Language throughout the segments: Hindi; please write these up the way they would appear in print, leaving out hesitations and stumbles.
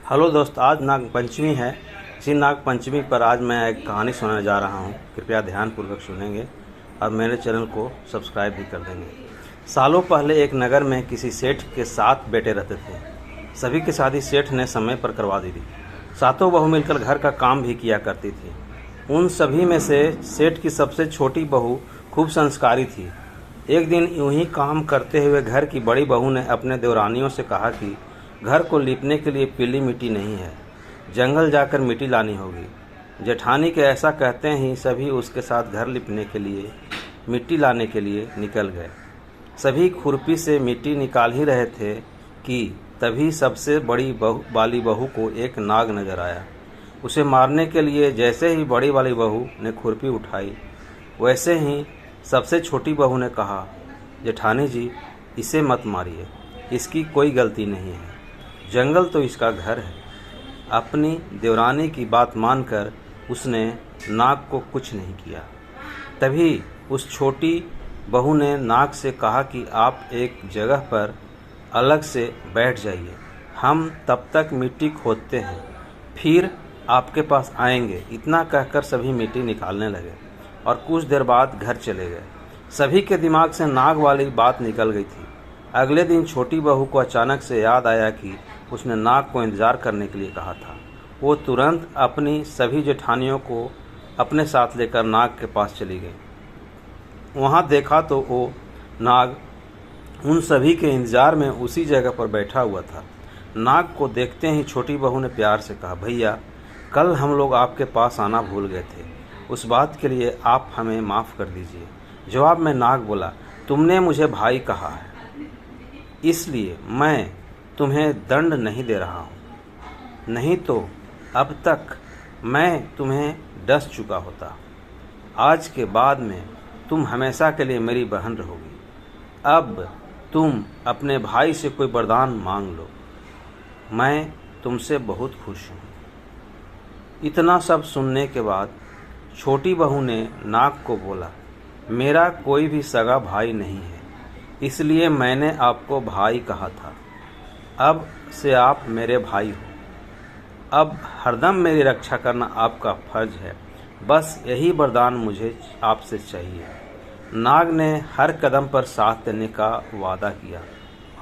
हेलो दोस्त, आज नाग पंचमी है। इसी नाग पंचमी पर आज मैं एक कहानी सुनाने जा रहा हूँ। कृपया ध्यानपूर्वक सुनेंगे और मेरे चैनल को सब्सक्राइब भी कर देंगे। सालों पहले एक नगर में किसी सेठ के 7 बेटे रहते थे। सभी की शादी सेठ ने समय पर करवा दी थी। सातों बहू मिलकर घर का काम भी किया करती थी। उन सभी में से सेठ की सबसे छोटी बहू खूब संस्कारी थी। एक दिन यूं ही काम करते हुए घर की बड़ी बहू ने अपने देवरानियों से कहा कि घर को लीपने के लिए पीली मिट्टी नहीं है, जंगल जाकर मिट्टी लानी होगी। जेठानी के ऐसा कहते ही सभी उसके साथ घर लीपने के लिए मिट्टी लाने के लिए निकल गए। सभी खुरपी से मिट्टी निकाल ही रहे थे कि तभी सबसे बड़ी वाली बहू को एक नाग नजर आया। उसे मारने के लिए जैसे ही बड़ी वाली बहू ने खुरपी उठाई, वैसे ही सबसे छोटी बहू ने कहा, जेठानी जी, इसे मत मारिए, इसकी कोई गलती नहीं है, जंगल तो इसका घर है। अपनी देवरानी की बात मानकर उसने नाग को कुछ नहीं किया। तभी उस छोटी बहू ने नाग से कहा कि आप एक जगह पर अलग से बैठ जाइए, हम तब तक मिट्टी खोदते हैं, फिर आपके पास आएंगे। इतना कहकर सभी मिट्टी निकालने लगे और कुछ देर बाद घर चले गए। सभी के दिमाग से नाग वाली बात निकल गई थी। अगले दिन छोटी बहू को अचानक से याद आया कि उसने नाग को इंतजार करने के लिए कहा था। वो तुरंत अपनी सभी जेठानियों को अपने साथ लेकर नाग के पास चली गई। वहाँ देखा तो वो नाग उन सभी के इंतजार में उसी जगह पर बैठा हुआ था। नाग को देखते ही छोटी बहू ने प्यार से कहा, भैया, कल हम लोग आपके पास आना भूल गए थे, उस बात के लिए आप हमें माफ़ कर दीजिए। जवाब में नाग बोला, तुमने मुझे भाई कहा है, इसलिए मैं तुम्हें दंड नहीं दे रहा हूँ, नहीं तो अब तक मैं तुम्हें डस चुका होता। आज के बाद में तुम हमेशा के लिए मेरी बहन रहोगी। अब तुम अपने भाई से कोई वरदान मांग लो, मैं तुमसे बहुत खुश हूँ। इतना सब सुनने के बाद छोटी बहू ने नाग को बोला, मेरा कोई भी सगा भाई नहीं है, इसलिए मैंने आपको भाई कहा था। अब से आप मेरे भाई हो। अब हरदम मेरी रक्षा करना आपका फर्ज है, बस यही वरदान मुझे आपसे चाहिए। नाग ने हर कदम पर साथ देने का वादा किया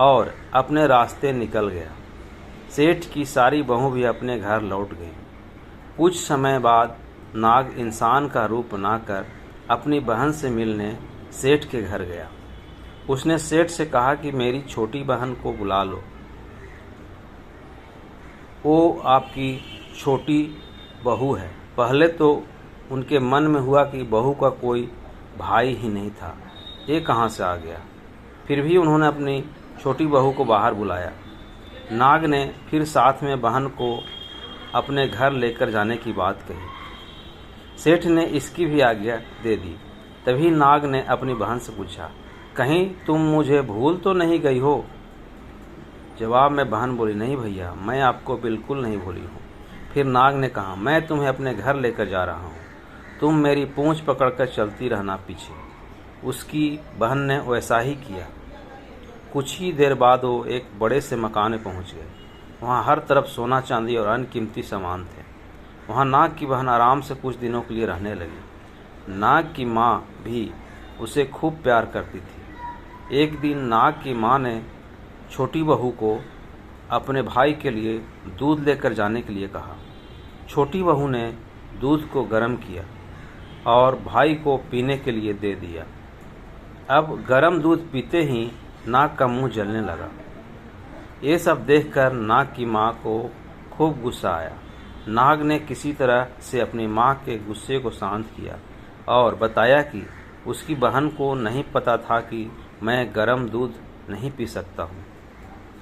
और अपने रास्ते निकल गया। सेठ की सारी बहू भी अपने घर लौट गई। कुछ समय बाद नाग इंसान का रूप बनाकर अपनी बहन से मिलने सेठ के घर गया। उसने सेठ से कहा कि मेरी छोटी बहन को बुला लो, वो आपकी छोटी बहू है। पहले तो उनके मन में हुआ कि बहू का कोई भाई ही नहीं था, ये कहाँ से आ गया। फिर भी उन्होंने अपनी छोटी बहू को बाहर बुलाया। नाग ने फिर साथ में बहन को अपने घर लेकर जाने की बात कही। सेठ ने इसकी भी आज्ञा दे दी। तभी नाग ने अपनी बहन से पूछा, कहीं तुम मुझे भूल तो नहीं गई हो? जवाब में बहन बोली, नहीं भैया, मैं आपको बिल्कुल नहीं भूली हूँ। फिर नाग ने कहा, मैं तुम्हें अपने घर लेकर जा रहा हूँ, तुम मेरी पूंछ पकड़कर चलती रहना पीछे। उसकी बहन ने वैसा ही किया। कुछ ही देर बाद वो एक बड़े से मकान में पहुँच गए। वहाँ हर तरफ सोना चांदी और अन्य कीमती सामान थे। वहाँ नाग की बहन आराम से कुछ दिनों के लिए रहने लगी। नाग की माँ भी उसे खूब प्यार करती थी। एक दिन नाग की माँ ने छोटी बहू को अपने भाई के लिए दूध लेकर जाने के लिए कहा। छोटी बहू ने दूध को गर्म किया और भाई को पीने के लिए दे दिया। अब गर्म दूध पीते ही नाग का मुंह जलने लगा। ये सब देखकर नाग की माँ को खूब गुस्सा आया। नाग ने किसी तरह से अपनी माँ के गुस्से को शांत किया और बताया कि उसकी बहन को नहीं पता था कि मैं गर्म दूध नहीं पी सकता हूँ।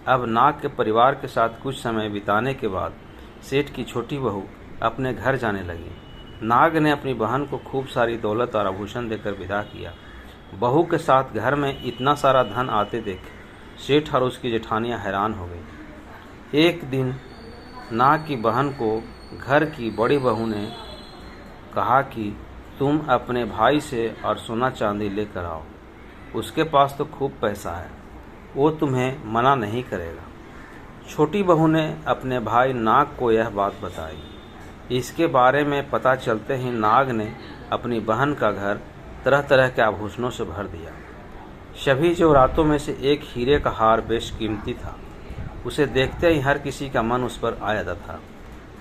अब नाग के परिवार के साथ कुछ समय बिताने के बाद सेठ की छोटी बहू अपने घर जाने लगी। नाग ने अपनी बहन को खूब सारी दौलत और आभूषण देकर विदा किया। बहू के साथ घर में इतना सारा धन आते देख सेठ और उसकी जेठानियाँ हैरान हो गई। एक दिन नाग की बहन को घर की बड़ी बहू ने कहा कि तुम अपने भाई से और सोना चांदी लेकर आओ, उसके पास तो खूब पैसा है, वो तुम्हें मना नहीं करेगा। छोटी बहू ने अपने भाई नाग को यह बात बताई। इसके बारे में पता चलते ही नाग ने अपनी बहन का घर तरह तरह के आभूषणों से भर दिया। सभी जेवरातों में से एक हीरे का हार बेशकीमती था। उसे देखते ही हर किसी का मन उस पर आ जाता था।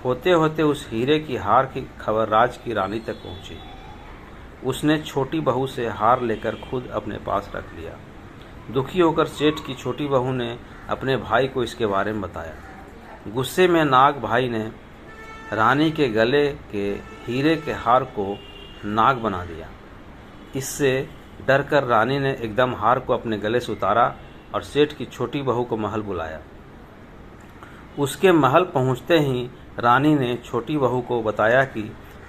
होते होते उस हीरे की हार की खबर राज की रानी तक पहुंची। उसने छोटी बहू से हार लेकर खुद अपने पास रख लिया। दुखी होकर सेठ की छोटी बहू ने अपने भाई को इसके बारे में बताया। गुस्से में नाग भाई ने रानी के गले के हीरे के हार को नाग बना दिया। इससे डरकर रानी ने एकदम हार को अपने गले से उतारा और सेठ की छोटी बहू को महल बुलाया। उसके महल पहुंचते ही रानी ने छोटी बहू को बताया कि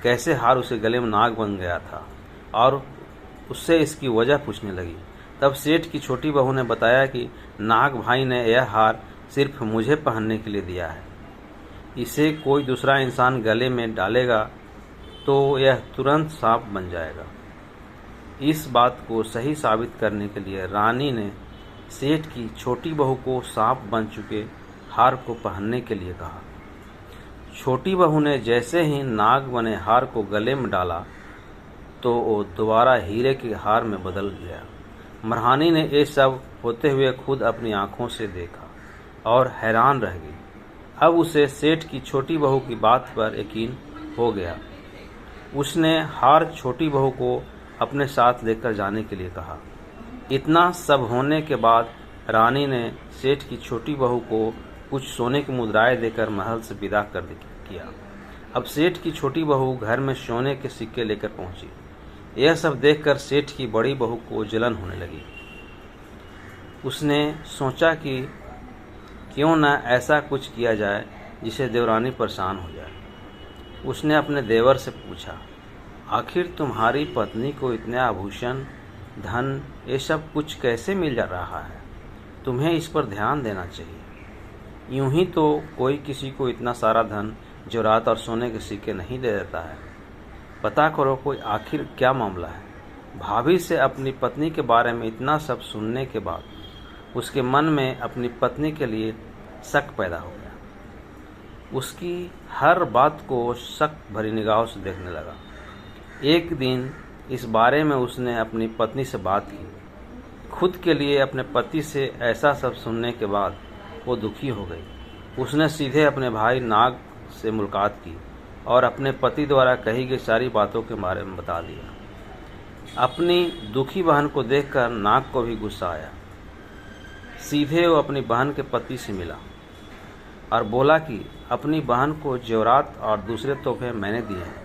कैसे हार उसे गले में नाग बन गया था और उससे इसकी वजह पूछने लगी। तब सेठ की छोटी बहू ने बताया कि नाग भाई ने यह हार सिर्फ मुझे पहनने के लिए दिया है। इसे कोई दूसरा इंसान गले में डालेगा तो यह तुरंत सांप बन जाएगा। इस बात को सही साबित करने के लिए रानी ने सेठ की छोटी बहू को सांप बन चुके हार को पहनने के लिए कहा। छोटी बहू ने जैसे ही नाग बने हार को गले में डाला तो वो दोबारा हीरे के हार में बदल गया। मरहानी ने ये सब होते हुए खुद अपनी आंखों से देखा और हैरान रह गई। अब उसे सेठ की छोटी बहू की बात पर यकीन हो गया। उसने हार छोटी बहू को अपने साथ लेकर जाने के लिए कहा। इतना सब होने के बाद रानी ने सेठ की छोटी बहू को कुछ सोने की मुद्राएं देकर महल से विदा कर किया। अब सेठ की छोटी बहू घर में सोने के सिक्के लेकर पहुंची। यह सब देखकर सेठ की बड़ी बहू को जलन होने लगी। उसने सोचा कि क्यों न ऐसा कुछ किया जाए जिससे देवरानी परेशान हो जाए। उसने अपने देवर से पूछा, आखिर तुम्हारी पत्नी को इतने आभूषण, धन, ये सब कुछ कैसे मिल जा रहा है? तुम्हें इस पर ध्यान देना चाहिए। यूं ही तो कोई किसी को इतना सारा धन, जेवरात और सोने के सिक्के नहीं दे देता है। पता करो कोई आखिर क्या मामला है। भाभी से अपनी पत्नी के बारे में इतना सब सुनने के बाद उसके मन में अपनी पत्नी के लिए शक पैदा हो गया। उसकी हर बात को शक भरी निगाहों से देखने लगा। एक दिन इस बारे में उसने अपनी पत्नी से बात की। खुद के लिए अपने पति से ऐसा सब सुनने के बाद वो दुखी हो गई। उसने सीधे अपने भाई नाग से मुलाकात की और अपने पति द्वारा कही गई सारी बातों के बारे में बता दिया। अपनी दुखी बहन को देखकर नाग को भी गुस्सा आया। सीधे वो अपनी बहन के पति से मिला और बोला कि अपनी बहन को जेवरात और दूसरे तोहफे मैंने दिए हैं।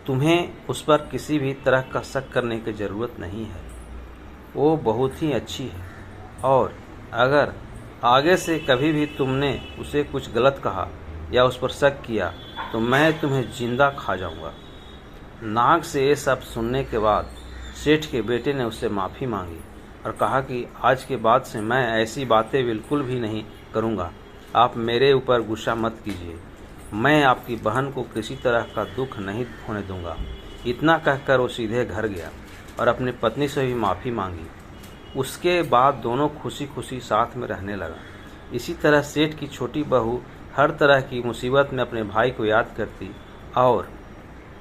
तुम्हें उस पर किसी भी तरह का शक करने की ज़रूरत नहीं है। वो बहुत ही अच्छी है और अगर आगे से कभी भी तुमने उसे कुछ गलत कहा या उस पर शक किया तो मैं तुम्हें जिंदा खा जाऊंगा। नाग से ये सब सुनने के बाद सेठ के बेटे ने उससे माफ़ी मांगी और कहा कि आज के बाद से मैं ऐसी बातें बिल्कुल भी नहीं करूंगा। आप मेरे ऊपर गुस्सा मत कीजिए। मैं आपकी बहन को किसी तरह का दुख नहीं होने दूंगा। इतना कहकर वो सीधे घर गया और अपनी पत्नी से भी माफ़ी मांगी। उसके बाद दोनों खुशी खुशी साथ में रहने लगा। इसी तरह सेठ की छोटी बहू हर तरह की मुसीबत में अपने भाई को याद करती और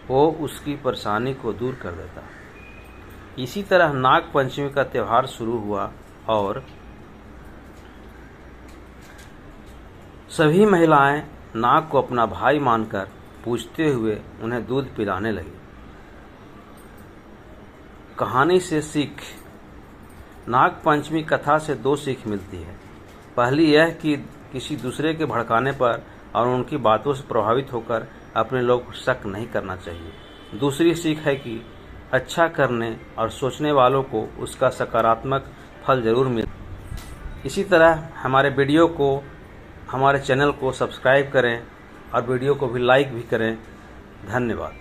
वो उसकी परेशानी को दूर कर देता। इसी तरह नाग पंचमी का त्यौहार शुरू हुआ और सभी महिलाएं नाग को अपना भाई मानकर पूजते हुए उन्हें दूध पिलाने लगी। कहानी से सीख। नाग पंचमी कथा से दो सीख मिलती है। पहली यह कि किसी दूसरे के भड़काने पर और उनकी बातों से प्रभावित होकर अपने लोगों को शक नहीं करना चाहिए। दूसरी सीख है कि अच्छा करने और सोचने वालों को उसका सकारात्मक फल जरूर मिले। इसी तरह हमारे चैनल को सब्सक्राइब करें और वीडियो को भी लाइक भी करें। धन्यवाद।